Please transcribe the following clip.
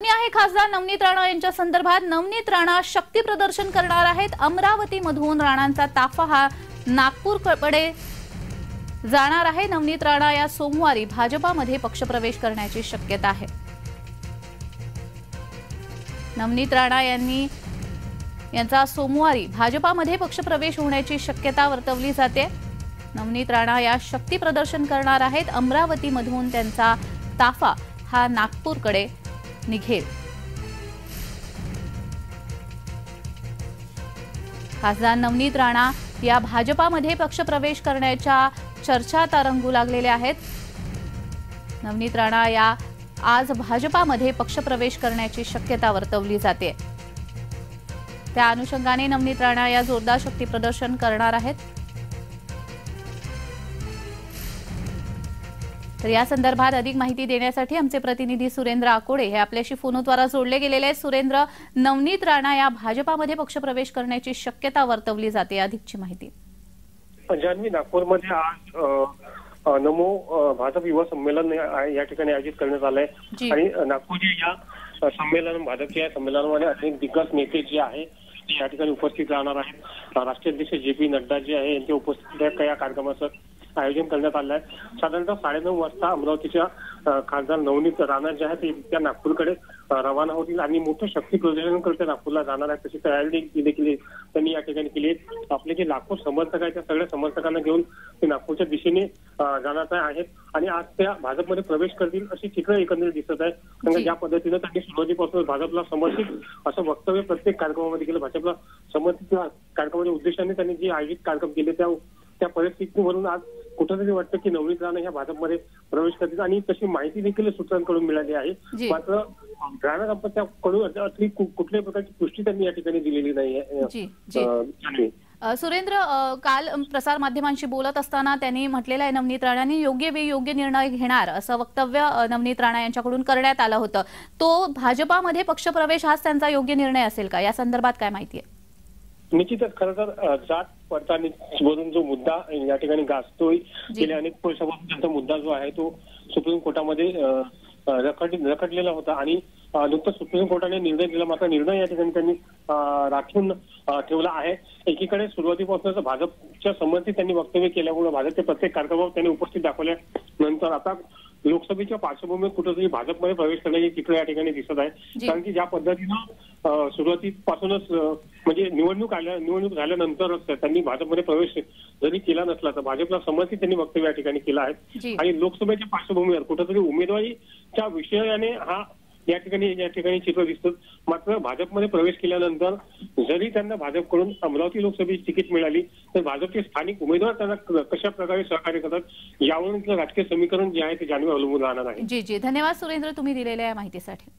आहे खासदार नवनीत राणा यांच्या संदर्भात नवनीत राणा शक्ती प्रदर्शन करणार आहेत। अमरावतीमधून राणांचा ताफा हा नागपूरकडे जाणार आहे। नवनीत राणा या सोमवारी भाजपामध्ये पक्षप्रवेश करण्याची शक्यता आहे। नवनीत राणा यांचा सोमवारी भाजपामध्ये पक्षप्रवेश होण्याची शक्यता वर्तवली जाते। नवनीत राणा या शक्ती प्रदर्शन करणार आहेत। अमरावतीमधून त्यांचा ताफा हा नागपूरकडे निघेल। खासदार नवनीत राणा या भाजपामध्ये पक्षप्रवेश करण्याच्या चर्चा तरंगू लागलेल्या आहेत। नवनीत राणा या आज भाजपामध्ये पक्षप्रवेश करण्याची शक्यता वर्तवली जाते। त्या अनुषंगाने नवनीत राणा या जोरदार शक्ती प्रदर्शन करणार आहेत। तर या संदर्भात अधिक माहिती देण्यासाठी आमचे प्रतिनिधी सुरेंद्र आकोडे हे आपल्याशी फोनद्वारे जोडले गेलेले आहेत। सुरेंद्र, नवनीत राणा या भाजपामध्ये पक्षप्रवेश करण्याची शक्यता वर्तवली जाते, अधिकची माहिती। जान्हवी, नागपूरमध्ये आज नमो भाजप युवा संमेलन या ठिकाणी आयोजित करण्यात आलंय आणि नागपूरच्या या संमेलन भाजपच्या या संमेलनामध्ये अनेक दिग्गज नेते जे आहे ते या ठिकाणी उपस्थित राहणार आहेत। राष्ट्रीय अध्यक्ष जे.पी. नड्डा जे आहे यांच्या उपस्थितीत या कार्यक्रमाचं आयोजन करण्यात आलं आहे। साधारणतः 9:30 वाजता अमरावतीच्या खासदार नवनीत राणा जे आहेत त्या नागपूरकडे रवाना होतील आणि मोठं शक्ती प्रदर्शन करते नागपूरला जाणार आहे, तशी तयारी देखील त्यांनी या ठिकाणी केली आहे। आपले जे लाखो समर्थक आहेत त्या सगळ्या समर्थकांना घेऊन ते नागपूरच्या दिशेने जाणार आहेत आणि आज त्या भाजपमध्ये प्रवेश करतील अशी चित्र एकंदरीत दिसत आहे। कारण ज्या पद्धतीनं त्यांनी सुरुवातीपासून भाजपला समर्थित असं वक्तव्य प्रत्येक कार्यक्रमामध्ये केलं, भाजपला समर्थित कार्यक्रमाच्या उद्देशाने त्यांनी जे आयोजित कार्यक्रम केले त्या परिस्थितीवरून आज कुठेतरी वाटतं की नवनीत राणा ह्या भाजपमध्ये प्रवेश करतील आणि तशी माहिती देखील सूत्रांकडून मिळाली आहे। मात्र राणा दाम्पत्याकडून कुठल्याही प्रकारची पुष्टी त्यांनी या ठिकाणी दिलेली नाही आहे। सुरेंद्र, काल प्रसार माध्यमांशी बोलत असताना त्यांनी म्हटलेलं आहे नवनीत राणांनी योग्य वेळी योग्य निर्णय घेणार असं वक्तव्य नवनीत राणा यांच्याकडून करण्यात आलं होतं। तो भाजपामध्ये पक्षप्रवेश हाच त्यांचा योग्य निर्णय असेल का, या संदर्भात काय माहिती आहे? निश्चितच खरं तर जात पडताळणीवरून जो मुद्दा या ठिकाणी गाजतोय गेल्या अनेक वर्षापासून त्यांचा मुद्दा जो आहे तो सुप्रीम कोर्टामध्ये रखडलेला होता आणि नुकताच सुप्रीम कोर्टाने निर्णय दिला, मात्र निर्णय या ठिकाणी त्यांनी राखून ठेवला आहे। एकीकडे सुरुवातीपासूनच भाजपच्या समर्थीत त्यांनी वक्तव्य केल्यामुळे भाजपच्या प्रत्येक कार्यक्रमावर त्यांनी उपस्थित दाखवल्यानंतर आता लोकसभेच्या पार्श्वभूमीवर कुठेतरी भाजपमध्ये प्रवेश करण्याची चित्र या ठिकाणी दिसत आहे। कारण की ज्या पद्धतीनं सुरुवातीपासूनच म्हणजे निवडणूक झाल्यानंतरच त्यांनी भाजपमध्ये प्रवेश जरी केला नसला तर भाजपला समर्थित त्यांनी वक्तव्य या ठिकाणी केलं आहे आणि लोकसभेच्या पार्श्वभूमीवर कुठेतरी उमेदवारीच्या विषयाने या ठिकाणी चित्र दिसतं। मात्र भाजपमध्ये प्रवेश केल्यानंतर जरी त्यांना भाजपकडून अमरावती लोकसभेची तिकीट मिळाली तर भाजपचे स्थानिक उमेदवार त्यांना कशा प्रकारे सहकार्य करतात यावरून राजकीय समीकरण जे आहे ते जान्हवी अवलंबून राहणार आहे। धन्यवाद सुरेंद्र, तुम्ही दिलेल्या माहितीसाठी।